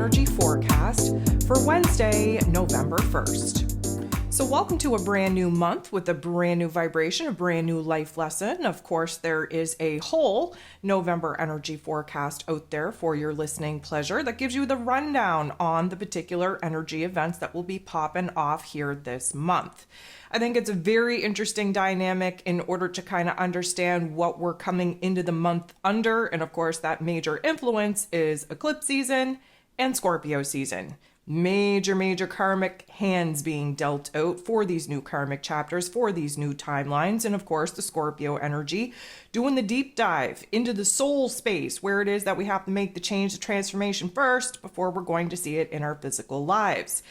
energy forecast for Wednesday, November 1st. So welcome to a brand new month with a brand new vibration, a brand new life lesson. Of course, there is a whole November energy forecast out there for your listening pleasure that gives you the rundown on the particular energy events that will be popping off here this month. I think it's a very interesting dynamic in order to kind of understand what we're coming into the month under. And of course, that major influence is eclipse season and Scorpio season. Major karmic hands being dealt out for these new karmic chapters, for these new timelines. And of course, the Scorpio energy doing the deep dive into the soul space where it is that we have to make the change, the transformation first before we're going to see it in our physical lives.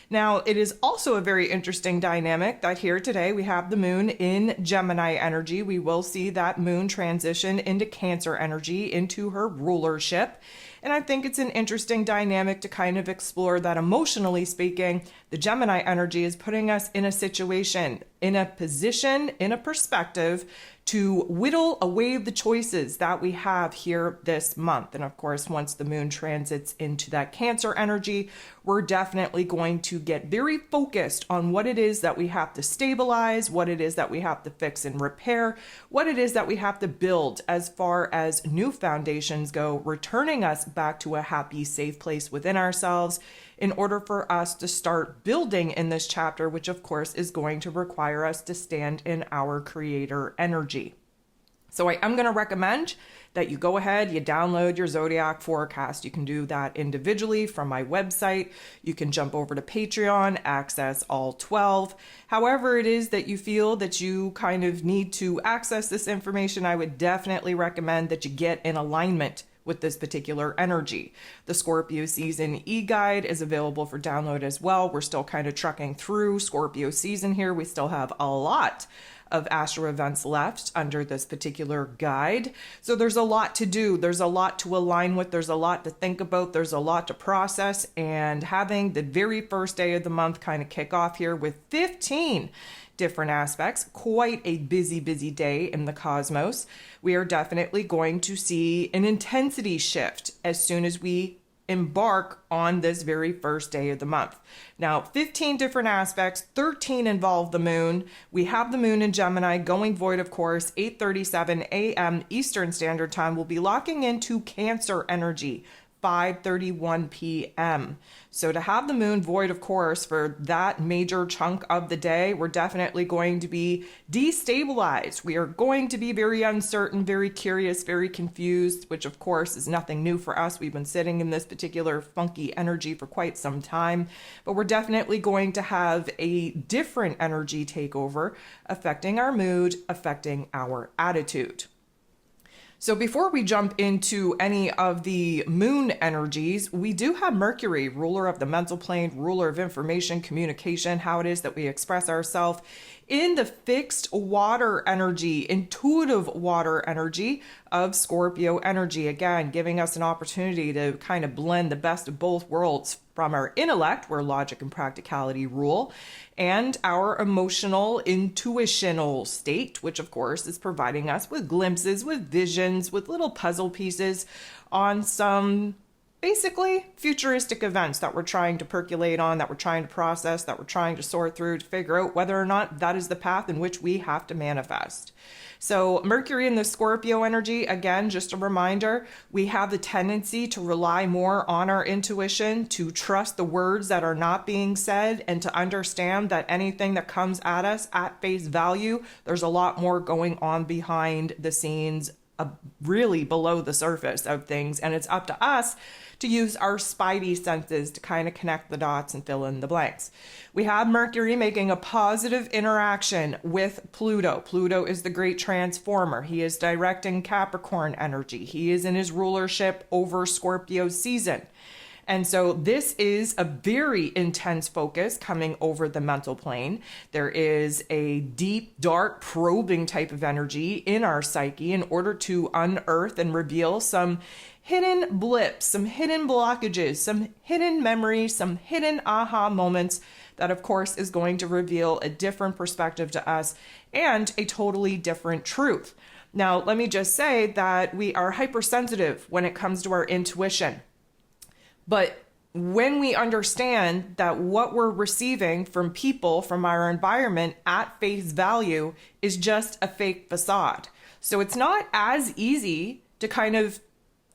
Now, it is also a very interesting dynamic that here today we have the moon in Gemini energy. We will see that moon transition into Cancer energy, into her rulership. And I think it's an interesting dynamic to kind of explore that emotionally speaking, the Gemini energy is putting us in a situation, in a position, in a perspective to whittle away the choices that we have here this month. And of course, once the moon transits into that Cancer energy, we're definitely going to get very focused on what it is that we have to stabilize, what it is that we have to fix and repair, what it is that we have to build as far as new foundations go, returning us back to a happy, safe place within ourselves in order for us to start building in this chapter, which of course is going to require us to stand in our creator energy. So I am going to recommend that you go ahead, you download your zodiac forecast. You can do that individually from my website. You can jump over to Patreon, access all 12. However it is that you feel that you kind of need to access this information, I would definitely recommend that you get in alignment with this particular energy. The Scorpio season e-guide is available for download as well. We're still kind of trucking through Scorpio season here. We still have a lot of astro events left under this particular guide. So there's a lot to do. There's a lot to align with. There's a lot to think about. There's a lot to process. And having the very first day of the month kind of kick off here with 15 different aspects, quite a busy day in the cosmos. We are definitely going to see an intensity shift as soon as we embark on this very first day of the month. Now, 15 different aspects, 13 involve the moon. We have the moon in Gemini going void, of course, 8:37 a.m. Eastern Standard Time. We'll be locking into Cancer energy, 5:31 p.m. So to have the moon void, of course, for that major chunk of the day, we're definitely going to be destabilized. We are going to be very uncertain, very curious, very confused, which of course is nothing new for us. We've been sitting in this particular funky energy for quite some time, but we're definitely going to have a different energy takeover affecting our mood, affecting our attitude. So before we jump into any of the moon energies, we do have Mercury, ruler of the mental plane, ruler of information, communication, how it is that we express ourselves, in the fixed water energy, intuitive water energy of Scorpio energy. Again, giving us an opportunity to kind of blend the best of both worlds from our intellect, where logic and practicality rule, and our emotional, intuitional state, which of course is providing us with glimpses, with visions, with little puzzle pieces on some basically futuristic events that we're trying to percolate on, that we're trying to process, that we're trying to sort through to figure out whether or not that is the path in which we have to manifest. So Mercury in the Scorpio energy, again, just a reminder, we have the tendency to rely more on our intuition, to trust the words that are not being said, and to understand that anything that comes at us at face value, there's a lot more going on behind the scenes, really below the surface of things. And it's up to us to use our spidey senses to kind of connect the dots and fill in the blanks. We have Mercury making a positive interaction with Pluto. Pluto is the great transformer. He is directing Capricorn energy. He is in his rulership over Scorpio season. And so this is a very intense focus coming over the mental plane. There is a deep, dark, probing type of energy in our psyche in order to unearth and reveal some hidden blips, some hidden blockages, some hidden memories, some hidden aha moments that of course is going to reveal a different perspective to us and a totally different truth. Now, let me just say that we are hypersensitive when it comes to our intuition. But when we understand that what we're receiving from people, from our environment at face value is just a fake facade. So it's not as easy to kind of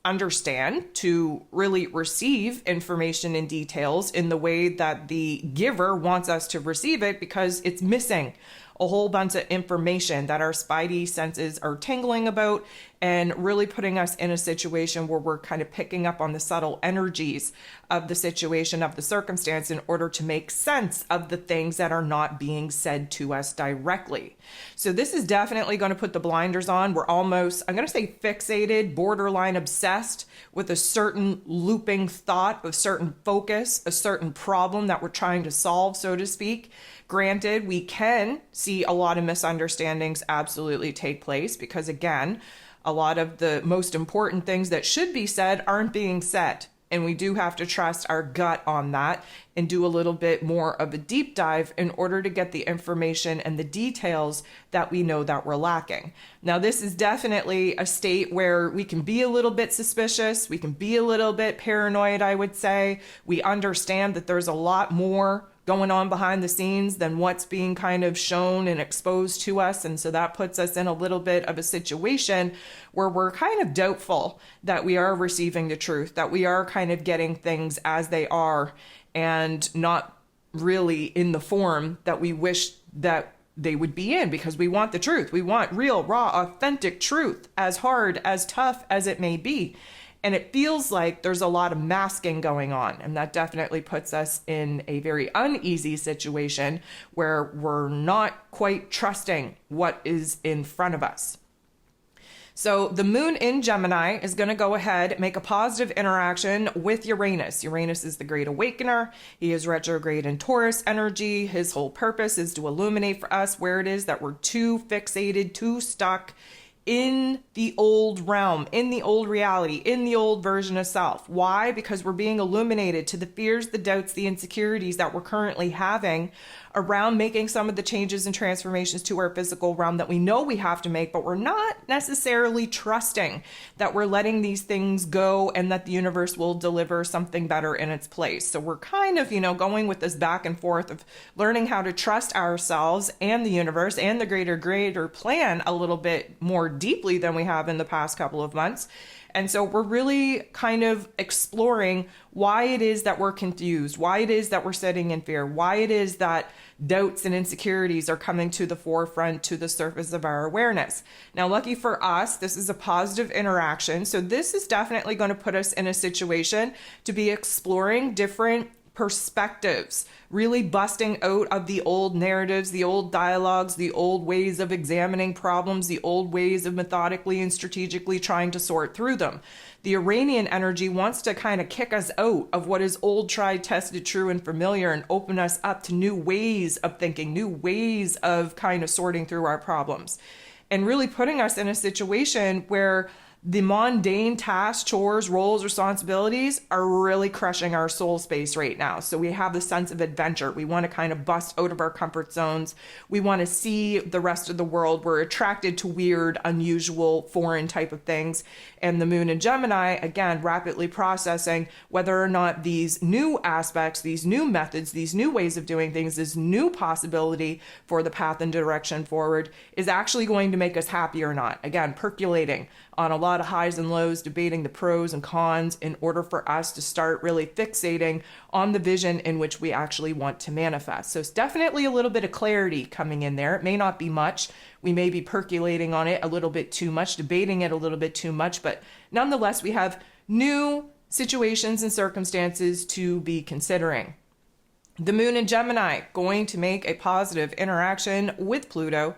understand, to really receive information and details in the way that the giver wants us to receive it, because it's missing a whole bunch of information that our spidey senses are tingling about, and really putting us in a situation where we're kind of picking up on the subtle energies of the situation, of the circumstance, in order to make sense of the things that are not being said to us directly. So this is definitely going to put the blinders on. We're almost, I'm going to say, fixated, borderline obsessed with a certain looping thought, a certain focus, a certain problem that we're trying to solve, so to speak. Granted, we can see a lot of misunderstandings absolutely take place, because again, a lot of the most important things that should be said aren't being said. And we do have to trust our gut on that and do a little bit more of a deep dive in order to get the information and the details that we know that we're lacking. Now, this is definitely a state where we can be a little bit suspicious. We can be a little bit paranoid, I would say. We understand that there's a lot more going on behind the scenes than what's being kind of shown and exposed to us. And so that puts us in a little bit of a situation where we're kind of doubtful that we are receiving the truth, that we are kind of getting things as they are and not really in the form that we wish that they would be in, because we want the truth. We want real, raw, authentic truth, as hard, as tough as it may be. And it feels like there's a lot of masking going on. And that definitely puts us in a very uneasy situation where we're not quite trusting what is in front of us. So the moon in Gemini is going to go ahead, make a positive interaction with Uranus. Uranus is the great awakener. He is retrograde in Taurus energy. His whole purpose is to illuminate for us where it is that we're too fixated, too stuck in the old realm, in the old reality, in the old version of self. Why? Because we're being illuminated to the fears, the doubts, the insecurities that we're currently having around making some of the changes and transformations to our physical realm that we know we have to make, but we're not necessarily trusting that we're letting these things go and that the universe will deliver something better in its place. So we're kind of, going with this back and forth of learning how to trust ourselves and the universe and the greater plan a little bit more deeply than we have in the past couple of months. And so we're really kind of exploring why it is that we're confused, why it is that we're sitting in fear, why it is that doubts and insecurities are coming to the forefront, to the surface of our awareness. Now, lucky for us, this is a positive interaction. So this is definitely going to put us in a situation to be exploring different perspectives, really busting out of the old narratives, the old dialogues, the old ways of examining problems, the old ways of methodically and strategically trying to sort through them. The Uranian energy wants to kind of kick us out of what is old, tried, tested, true, and familiar, and open us up to new ways of thinking, new ways of kind of sorting through our problems, and really putting us in a situation where the mundane tasks, chores, roles, responsibilities are really crushing our soul space right now. So we have the sense of adventure. We want to kind of bust out of our comfort zones. We want to see the rest of the world. We're attracted to weird, unusual, foreign type of things. And the moon in Gemini, again, rapidly processing whether or not these new aspects, these new methods, these new ways of doing things, this new possibility for the path and direction forward is actually going to make us happy or not. Again, percolating on a lot of highs and lows, debating the pros and cons in order for us to start really fixating on the vision in which we actually want to manifest. So it's definitely a little bit of clarity coming in there. It may not be much. We may be percolating on it a little bit too much, debating it a little bit too much, but nonetheless, we have new situations and circumstances to be considering. The moon in Gemini going to make a positive interaction with Pluto.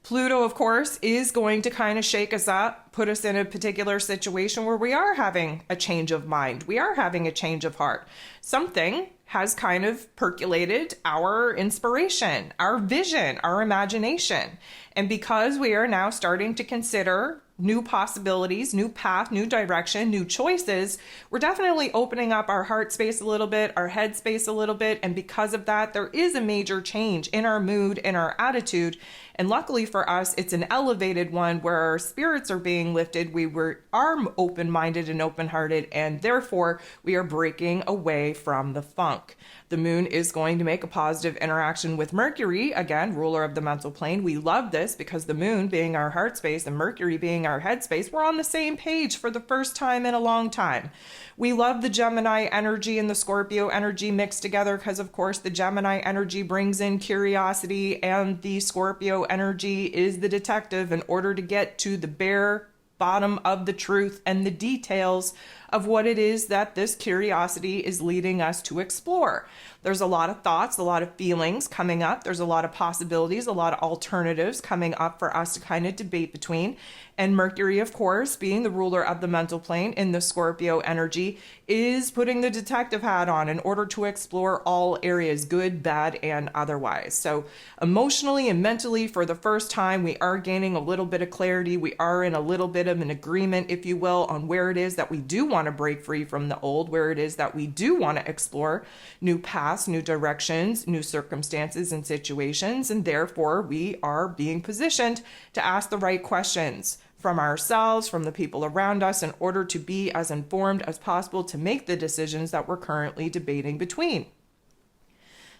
Pluto, of course, is going to kind of shake us up, put us in a particular situation where we are having a change of mind. We are having a change of heart. Something has kind of percolated our inspiration, our vision, our imagination. And because we are now starting to consider new possibilities, new path, new direction, new choices, we're definitely opening up our heart space a little bit, our head space a little bit. And because of that, there is a major change in our mood, in our attitude. And luckily for us, it's an elevated one where our spirits are being lifted. We are open-minded and open-hearted, and therefore we are breaking away from the funk. The moon is going to make a positive interaction with Mercury, again, ruler of the mental plane. We love this because the moon being our heart space and Mercury being our head space, we're on the same page for the first time in a long time. We love the Gemini energy and the Scorpio energy mixed together because, of course, the Gemini energy brings in curiosity and the Scorpio energy is the detective in order to get to the bare bottom of the truth and the details of what it is that this curiosity is leading us to explore. There's a lot of thoughts, a lot of feelings coming up. There's a lot of possibilities, a lot of alternatives coming up for us to kind of debate between. And Mercury, of course, being the ruler of the mental plane in the Scorpio energy, is putting the detective hat on in order to explore all areas, good, bad, and otherwise. So emotionally and mentally, for the first time, we are gaining a little bit of clarity. We are in a little bit of an agreement, if you will, on where it is that we do want to break free from the old, where it is that we do want to explore new paths, new directions, new circumstances and situations. And therefore, we are being positioned to ask the right questions from ourselves, from the people around us, in order to be as informed as possible to make the decisions that we're currently debating between.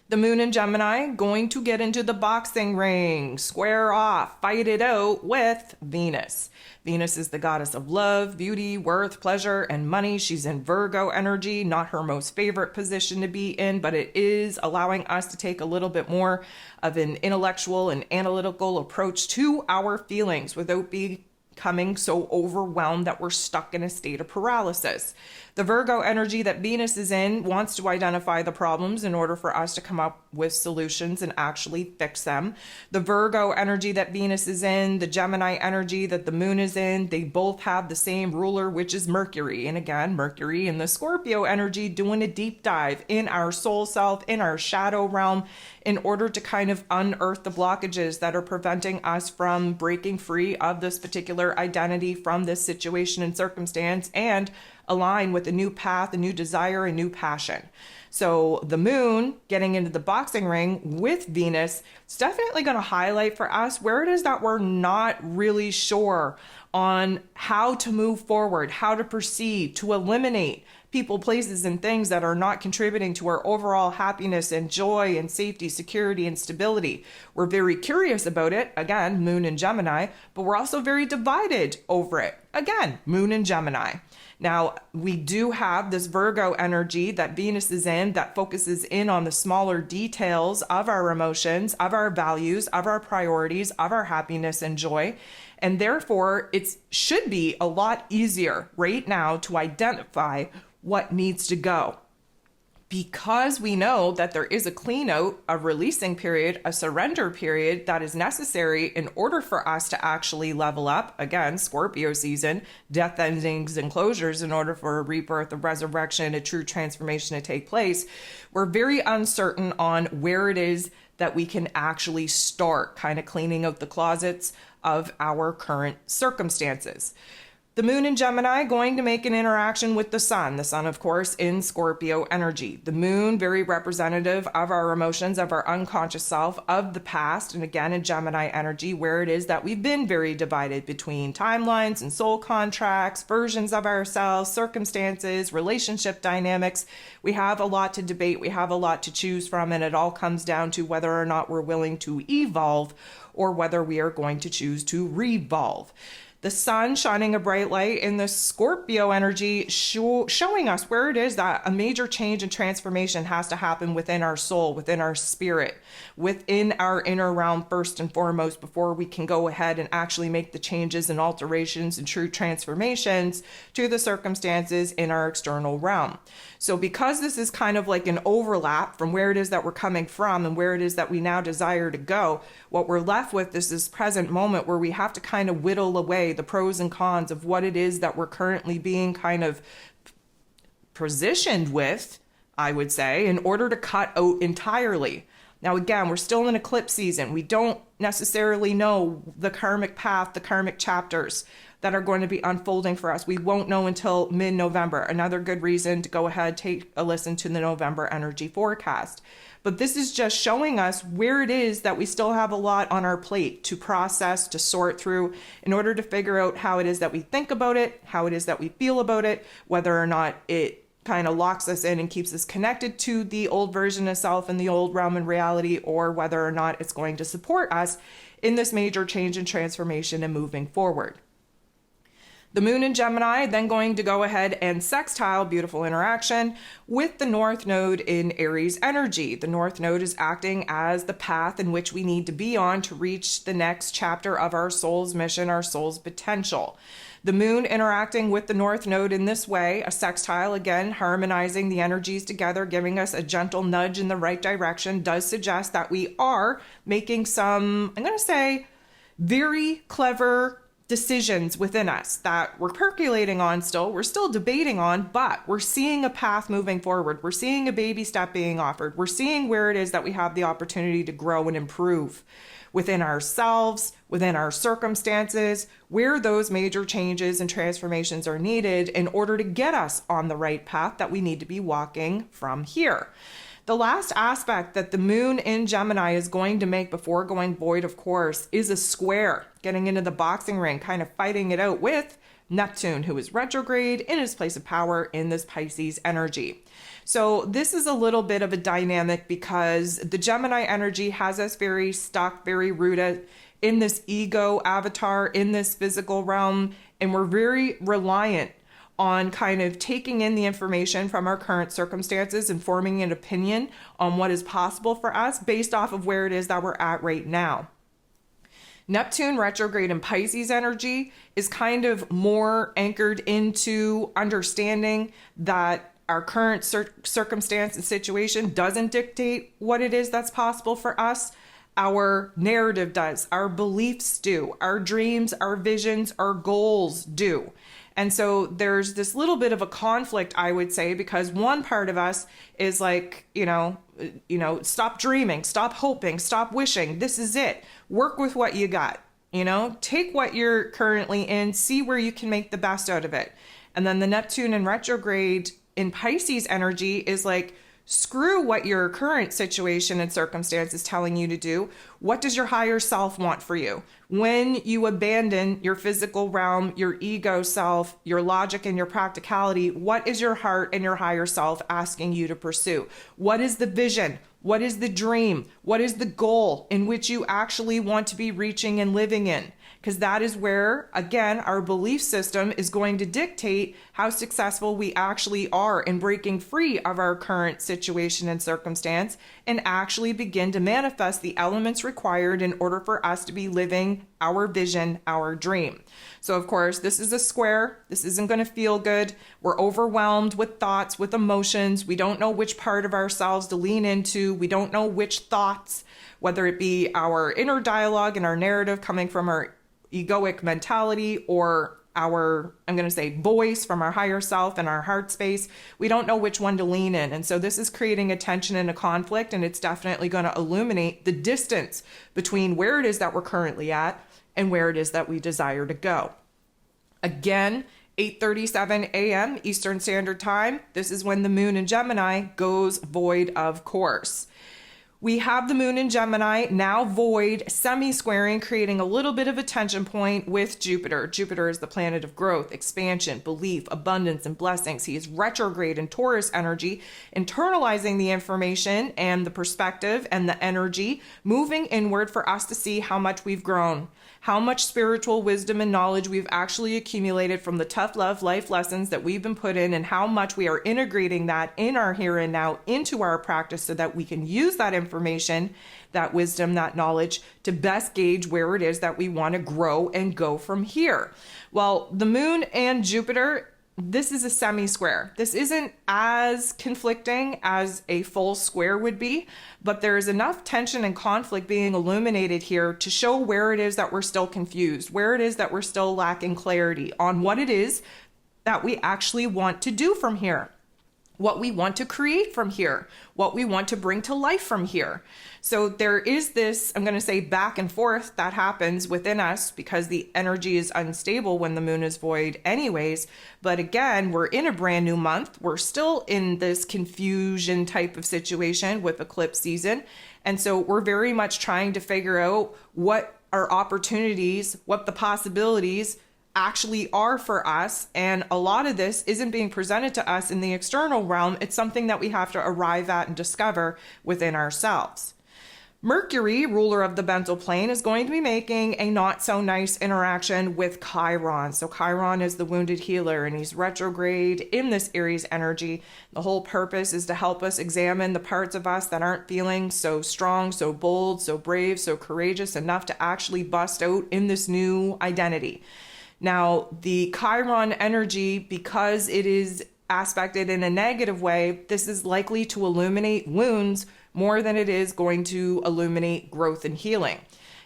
The moon in Gemini going to get into the boxing ring, square off, fight it out with Venus. Venus is the goddess of love, beauty, worth, pleasure, and money. She's in Virgo energy, not her most favorite position to be in, but it is allowing us to take a little bit more of an intellectual and analytical approach to our feelings without becoming so overwhelmed that we're stuck in a state of paralysis. The Virgo energy that Venus is in wants to identify the problems in order for us to come up with solutions and actually fix them. The Virgo energy that Venus is in, the Gemini energy that the moon is in, they both have the same ruler, which is Mercury. And again, Mercury and the Scorpio energy doing a deep dive in our soul self, in our shadow realm, in order to kind of unearth the blockages that are preventing us from breaking free of this particular identity, from this situation and circumstance, and align with a new path, a new desire, a new passion. So the moon getting into the boxing ring with Venus is definitely going to highlight for us where it is that we're not really sure on how to move forward, how to proceed, to eliminate people, places, and things that are not contributing to our overall happiness and joy and safety, security, and stability. We're very curious about it, again, moon and Gemini, but we're also very divided over it. Again, moon and Gemini. Now, we do have this Virgo energy that Venus is in that focuses in on the smaller details of our emotions, of our values, of our priorities, of our happiness and joy. And therefore, it should be a lot easier right now to identify what needs to go. Because we know that there is a clean out, a releasing period, a surrender period that is necessary in order for us to actually level up. Again, Scorpio season, death endings and closures in order for a rebirth, a resurrection, a true transformation to take place. We're very uncertain on where it is that we can actually start kind of cleaning out the closets of our current circumstances. The moon in Gemini going to make an interaction with the sun, of course, in Scorpio energy. The moon, very representative of our emotions, of our unconscious self, of the past, and again in Gemini energy, where it is that we've been very divided between timelines and soul contracts, versions of ourselves, circumstances, relationship dynamics. We have a lot to debate, we have a lot to choose from, and it all comes down to whether or not we're willing to evolve or whether we are going to choose to revolve. The sun shining a bright light in the Scorpio energy, showing us where it is that a major change and transformation has to happen within our soul, within our spirit, within our inner realm first and foremost, before we can go ahead and actually make the changes and alterations and true transformations to the circumstances in our external realm. So because this is kind of like an overlap from where it is that we're coming from and where it is that we now desire to go, what we're left with is this present moment where we have to kind of whittle away the pros and cons of what it is that we're currently being kind of positioned with, I would say, in order to cut out entirely Now, again, we're still in eclipse season. We don't necessarily know the karmic path, the karmic chapters that are going to be unfolding for us. We won't know until mid-November. Another good reason to go ahead, take a listen to the November energy forecast. But this is just showing us where it is that we still have a lot on our plate to process, to sort through, in order to figure out how it is that we think about it, how it is that we feel about it, whether or not it kind of locks us in and keeps us connected to the old version of self and the old realm and reality, or whether or not it's going to support us in this major change and transformation and moving forward. The moon in Gemini then going to go ahead and sextile, beautiful interaction, with the North Node in Aries energy. The North Node is acting as the path in which we need to be on to reach the next chapter of our soul's mission, our soul's potential. The moon interacting with the North Node in this way, a sextile, again, harmonizing the energies together, giving us a gentle nudge in the right direction, does suggest that we are making some, I'm going to say, very clever decisions within us that we're percolating on still, we're still debating on, but we're seeing a path moving forward. We're seeing a baby step being offered. We're seeing where it is that we have the opportunity to grow and improve within ourselves, within our circumstances, where those major changes and transformations are needed in order to get us on the right path that we need to be walking from here. The last aspect that the moon in Gemini is going to make before going void, of course, is a square, getting into the boxing ring, kind of fighting it out with Neptune, who is retrograde in his place of power in this Pisces energy. So this is a little bit of a dynamic because the Gemini energy has us very stuck, very rooted in this ego avatar, in this physical realm, and we're very reliant on kind of taking in the information from our current circumstances and forming an opinion on what is possible for us based off of where it is that we're at right now. Neptune retrograde in Pisces energy is kind of more anchored into understanding that our current circumstance and situation doesn't dictate what it is that's possible for us. Our narrative does, our beliefs do, our dreams, our visions, our goals do. And so there's this little bit of a conflict, I would say, because one part of us is like, stop dreaming, stop hoping, stop wishing. This is it. Work with what you got, take what you're currently in, see where you can make the best out of it. And then the Neptune in retrograde in Pisces energy is like, screw what your current situation and circumstance is telling you to do. What does your higher self want for you? When you abandon your physical realm, your ego self, your logic and your practicality, what is your heart and your higher self asking you to pursue? What is the vision? What is the dream? What is the goal in which you actually want to be reaching and living in? Because that is where, again, our belief system is going to dictate how successful we actually are in breaking free of our current situation and circumstance and actually begin to manifest the elements required in order for us to be living our vision, our dream. So, of course, this is a square. This isn't going to feel good. We're overwhelmed with thoughts, with emotions. We don't know which part of ourselves to lean into. We don't know which thoughts, whether it be our inner dialogue and our narrative coming from our egoic mentality or our, voice from our higher self and our heart space. We don't know which one to lean in. And so this is creating a tension and a conflict, and it's definitely going to illuminate the distance between where it is that we're currently at and where it is that we desire to go. Again, 8:37 a.m. Eastern Standard Time. This is when the moon in Gemini goes void, of course. We have the moon in Gemini, now void, semi-squaring, creating a little bit of a tension point with Jupiter. Jupiter is the planet of growth, expansion, belief, abundance, and blessings. He is retrograde in Taurus energy, internalizing the information and the perspective and the energy, moving inward for us to see how much we've grown, how much spiritual wisdom and knowledge we've actually accumulated from the tough love life lessons that we've been put in, and how much we are integrating that in our here and now into our practice so that we can use that information, that wisdom, that knowledge to best gauge where it is that we want to grow and go from here. Well, the moon and Jupiter, this is a semi-square. This isn't as conflicting as a full square would be, but there is enough tension and conflict being illuminated here to show where it is that we're still confused, where it is that we're still lacking clarity on what it is that we actually want to do from here. what we want to create from here, what we want to bring to life from here. So there is this, I'm going to say, back and forth that happens within us because the energy is unstable when the moon is void anyways. But again, we're in a brand new month. We're still in this confusion type of situation with eclipse season. And so we're very much trying to figure out what our opportunities, what the possibilities actually are for us. And a lot of this isn't being presented to us in the external realm. It's something that we have to arrive at and discover within ourselves. Mercury, ruler of the mental plane, is going to be making a not so nice interaction with Chiron. So Chiron is the wounded healer and he's retrograde in this Aries energy. The whole purpose is to help us examine the parts of us that aren't feeling so strong, so bold, so brave, so courageous enough to actually bust out in this new identity. Now, the Chiron energy, because it is aspected in a negative way, this is likely to illuminate wounds more than it is going to illuminate growth and healing.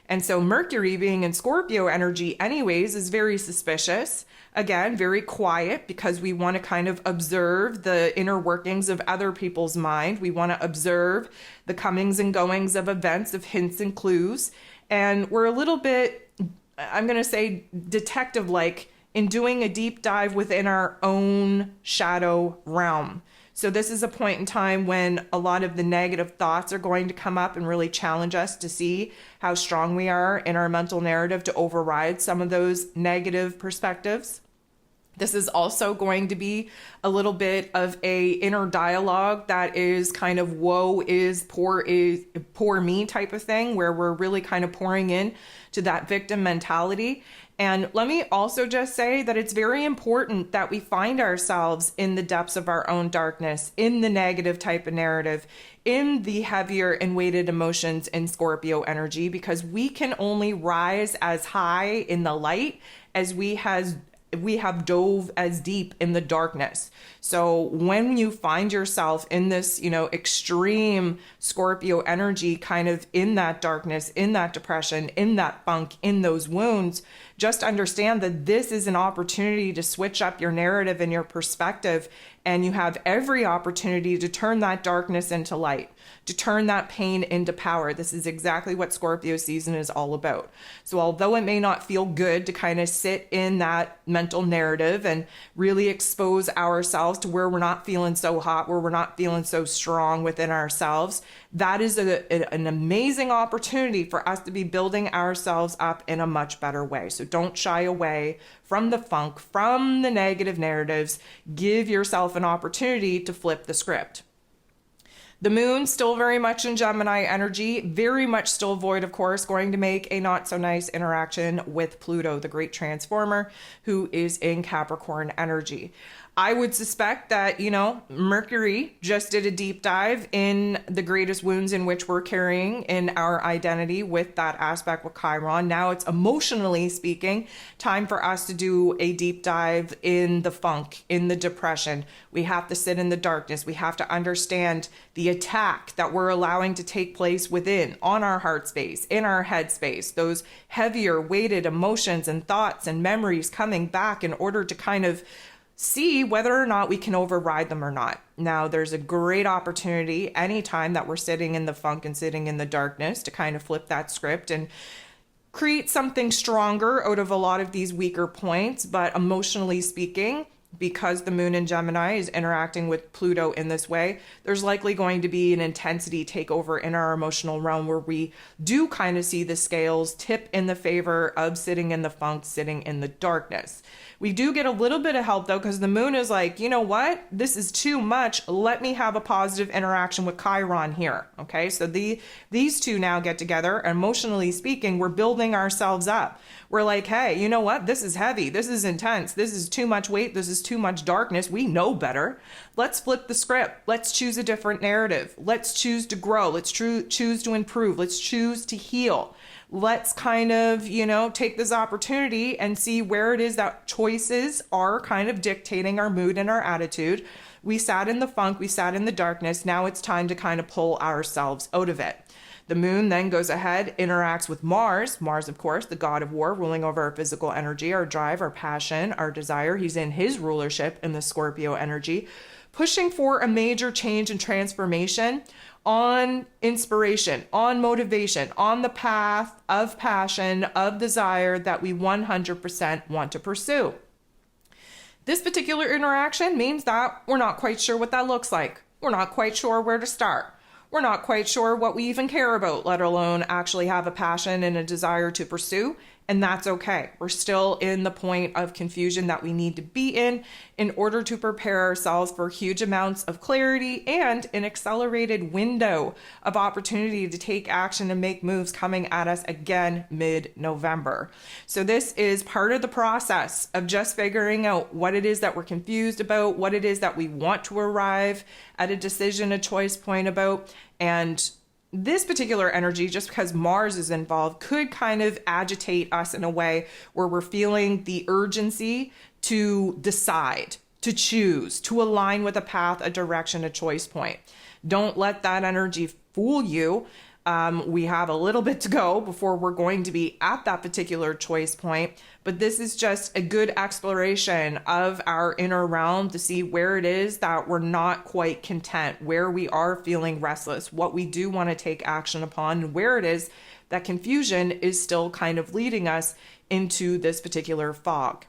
And so Mercury being in Scorpio energy anyways is very suspicious. Again, very quiet because we want to kind of observe the inner workings of other people's mind. We want to observe the comings and goings of events, of hints and clues. And we're a little bit, I'm going to say, detective-like in doing a deep dive within our own shadow realm. So this is a point in time when a lot of the negative thoughts are going to come up and really challenge us to see how strong we are in our mental narrative to override some of those negative perspectives. This is also going to be a little bit of a inner dialogue that is kind of woe is poor me type of thing, where we're really kind of pouring in to that victim mentality. And let me also just say that it's very important that we find ourselves in the depths of our own darkness, in the negative type of narrative, in the heavier and weighted emotions in Scorpio energy, because we can only rise as high in the light as we have dove as deep in the darkness. So when you find yourself in this, extreme Scorpio energy, kind of in that darkness, in that depression, in that funk, in those wounds, just understand that this is an opportunity to switch up your narrative and your perspective. And you have every opportunity to turn that darkness into light, to turn that pain into power. This is exactly what Scorpio season is all about. So although it may not feel good to kind of sit in that mental narrative and really expose ourselves to where we're not feeling so hot, where we're not feeling so strong within ourselves, that is an amazing opportunity for us to be building ourselves up in a much better way. So don't shy away from the funk, from the negative narratives. Give yourself an opportunity to flip the script. The moon still very much in Gemini energy, very much still void, of course, going to make a not so nice interaction with Pluto, the great transformer, who is in Capricorn energy. I would suspect that, Mercury just did a deep dive in the greatest wounds in which we're carrying in our identity with that aspect with Chiron. Now it's, emotionally speaking, time for us to do a deep dive in the funk, in the depression. We have to sit in the darkness. We have to understand the attack that we're allowing to take place within, on our heart space, in our head space, those heavier weighted emotions and thoughts and memories coming back in order to kind of see whether or not we can override them or not. Now, there's a great opportunity anytime that we're sitting in the funk and sitting in the darkness to kind of flip that script and create something stronger out of a lot of these weaker points. But emotionally speaking, because the moon in Gemini is interacting with Pluto in this way, there's likely going to be an intensity takeover in our emotional realm where we do kind of see the scales tip in the favor of sitting in the funk, sitting in the darkness. We do get a little bit of help though, because the moon is like, you know what? This is too much. Let me have a positive interaction with Chiron here. Okay, so these two now get together. Emotionally speaking, we're building ourselves up. We're like, hey, you know what? This is heavy. This is intense. This is too much weight. This is too much darkness. We know better. Let's flip the script. Let's choose a different narrative. Let's choose to grow. Let's choose to improve. Let's choose to heal. Let's kind of, take this opportunity and see where it is that choices are kind of dictating our mood and our attitude. We sat in the funk, we sat in the darkness. Now it's time to kind of pull ourselves out of it. The moon then goes ahead, interacts with Mars. Mars, of course, the god of war, ruling over our physical energy, our drive, our passion, our desire. He's in his rulership in the Scorpio energy, pushing for a major change and transformation on inspiration, on motivation, on the path of passion, of desire that we 100% want to pursue. This particular interaction means that we're not quite sure what that looks like. We're not quite sure where to start. We're not quite sure what we even care about, let alone actually have a passion and a desire to pursue. And that's okay. We're still in the point of confusion that we need to be in order to prepare ourselves for huge amounts of clarity and an accelerated window of opportunity to take action and make moves coming at us again mid-November. So this is part of the process of just figuring out what it is that we're confused about, what it is that we want to arrive at a decision, a choice point about, and this particular energy, just because Mars is involved, could kind of agitate us in a way where we're feeling the urgency to decide, to choose, to align with a path, a direction, a choice point. Don't let that energy fool you. We have a little bit to go before we're going to be at that particular choice point, but this is just a good exploration of our inner realm to see where it is that we're not quite content, where we are feeling restless, what we do want to take action upon, and where it is that confusion is still kind of leading us into this particular fog.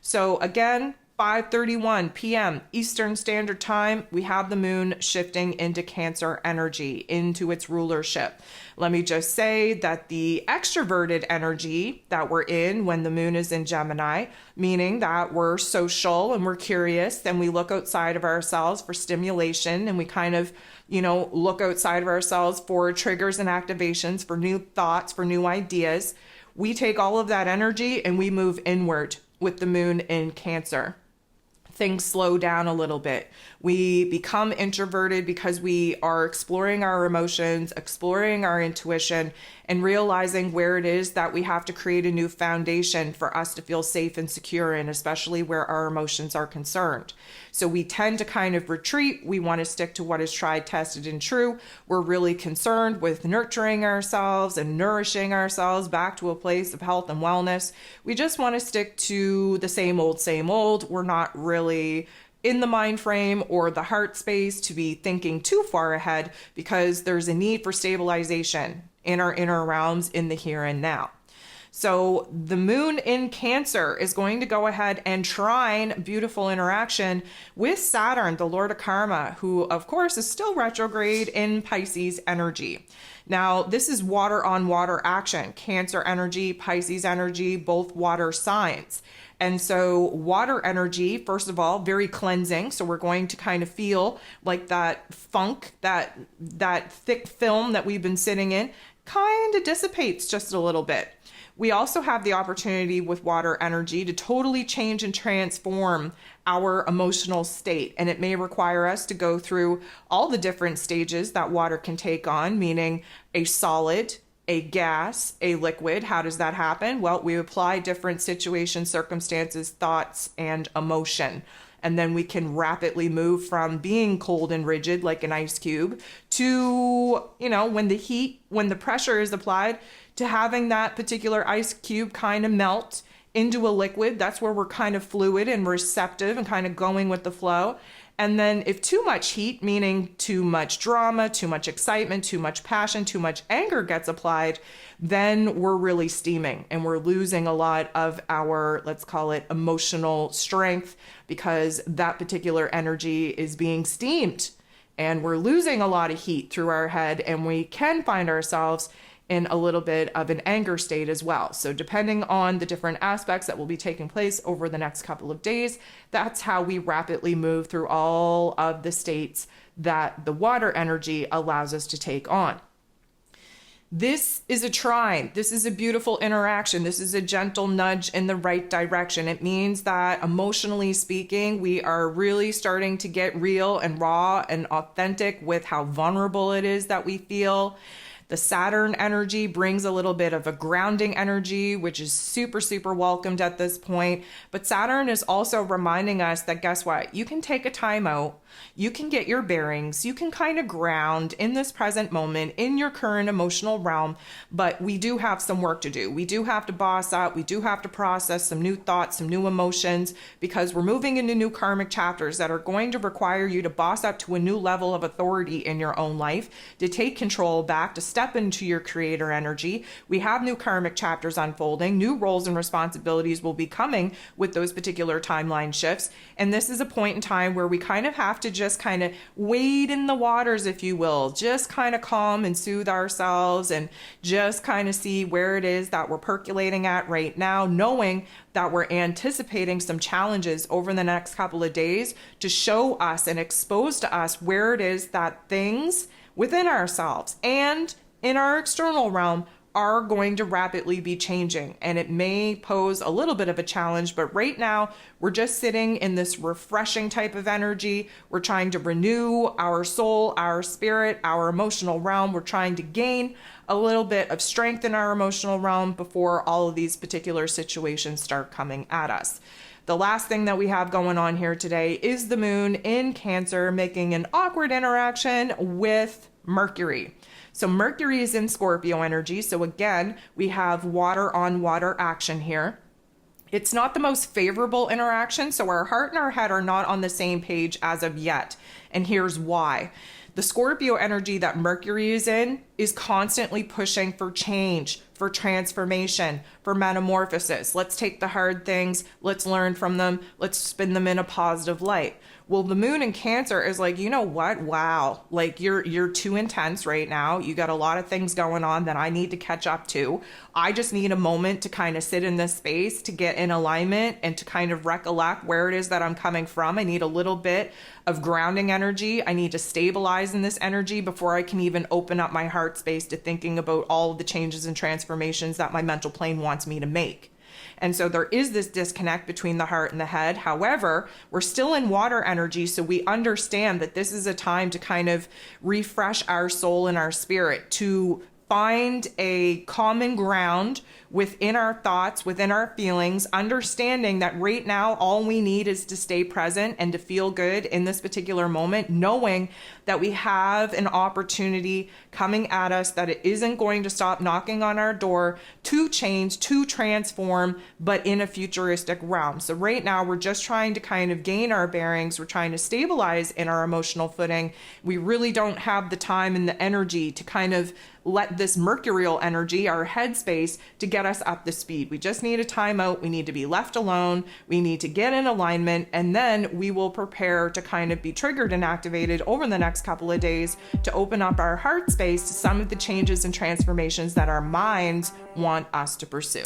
So again, 5:31 p.m. Eastern Standard Time, we have the moon shifting into Cancer energy, into its rulership. Let me just say that the extroverted energy that we're in when the moon is in Gemini, meaning that we're social and we're curious and we look outside of ourselves for stimulation and we kind of, look outside of ourselves for triggers and activations, for new thoughts, for new ideas. We take all of that energy and we move inward with the moon in Cancer. Things slow down a little bit. We become introverted because we are exploring our emotions, exploring our intuition, and realizing where it is that we have to create a new foundation for us to feel safe and secure in, especially where our emotions are concerned. So we tend to kind of retreat. We want to stick to what is tried, tested, and true. We're really concerned with nurturing ourselves and nourishing ourselves back to a place of health and wellness. We just want to stick to the same old, same old. We're not really in the mind frame or the heart space to be thinking too far ahead because there's a need for stabilization in our inner realms in the here and now. So the moon in Cancer is going to go ahead and trine beautiful interaction with Saturn, the Lord of Karma, who of course is still retrograde in Pisces energy. Now, this is water on water action, Cancer energy, Pisces energy, both water signs. And so water energy, first of all, very cleansing. So we're going to kind of feel like that funk, that thick film that we've been sitting in kind of dissipates just a little bit. We also have the opportunity with water energy to totally change and transform our emotional state. And it may require us to go through all the different stages that water can take on, meaning a solid, a gas, a liquid. How does that happen? Well, we apply different situations, circumstances, thoughts, and emotion. And then we can rapidly move from being cold and rigid like an ice cube to, when the pressure is applied, to having that particular ice cube kind of melt into a liquid. That's where we're kind of fluid and receptive and kind of going with the flow. And then if too much heat, meaning too much drama, too much excitement, too much passion, too much anger gets applied, then we're really steaming and we're losing a lot of our, let's call it, emotional strength because that particular energy is being steamed and we're losing a lot of heat through our head, and we can find ourselves in a little bit of an anger state as well. So depending on the different aspects that will be taking place over the next couple of days, that's how we rapidly move through all of the states that the water energy allows us to take on. This is a trine. This is a beautiful interaction. This is a gentle nudge in the right direction. It means that emotionally speaking, we are really starting to get real and raw and authentic with how vulnerable it is that we feel. The Saturn energy brings a little bit of a grounding energy, which is super, super welcomed at this point. But Saturn is also reminding us that, guess what? You can take a time out. You can get your bearings. You can kind of ground in this present moment, in your current emotional realm. But we do have some work to do. We do have to boss up. We do have to process some new thoughts, some new emotions, because we're moving into new karmic chapters that are going to require you to boss up to a new level of authority in your own life, to take control back, to step into your creator energy. We have new karmic chapters unfolding. New roles and responsibilities will be coming with those particular timeline shifts. And this is a point in time where we kind of have to just kind of wade in the waters, if you will, just kind of calm and soothe ourselves and just kind of see where it is that we're percolating at right now, knowing that we're anticipating some challenges over the next couple of days to show us and expose to us where it is that things within ourselves and in our external realm are going to rapidly be changing. And it may pose a little bit of a challenge, but right now we're just sitting in this refreshing type of energy. We're trying to renew our soul, our spirit, our emotional realm. We're trying to gain a little bit of strength in our emotional realm before all of these particular situations start coming at us. The last thing that we have going on here today is the moon in Cancer making an awkward interaction with Mercury. So Mercury is in Scorpio energy. So again, we have water on water action here. It's not the most favorable interaction. So our heart and our head are not on the same page as of yet. And here's why. The Scorpio energy that Mercury is in is constantly pushing for change, for transformation, for metamorphosis. Let's take the hard things, let's learn from them, let's spin them in a positive light. Well, the moon in Cancer is like, you know what? Wow. Like you're too intense right now. You got a lot of things going on that I need to catch up to. I just need a moment to kind of sit in this space, to get in alignment and to kind of recollect where it is that I'm coming from. I need a little bit of grounding energy. I need to stabilize in this energy before I can even open up my heart space to thinking about all of the changes and transformations that my mental plane wants me to make. And so there is this disconnect between the heart and the head. However, we're still in water energy, so we understand that this is a time to kind of refresh our soul and our spirit, to find a common ground within our thoughts, within our feelings, understanding that right now all we need is to stay present and to feel good in this particular moment, knowing that we have an opportunity coming at us, that it isn't going to stop knocking on our door to change, to transform, but in a futuristic realm. So right now we're just trying to kind of gain our bearings. We're trying to stabilize in our emotional footing. We really don't have the time and the energy to kind of let this mercurial energy, our headspace, to get us up to speed. We just need a timeout. We need to be left alone. We need to get in alignment, and then we will prepare to kind of be triggered and activated over the next couple of days to open up our heart space to some of the changes and transformations that our minds want us to pursue.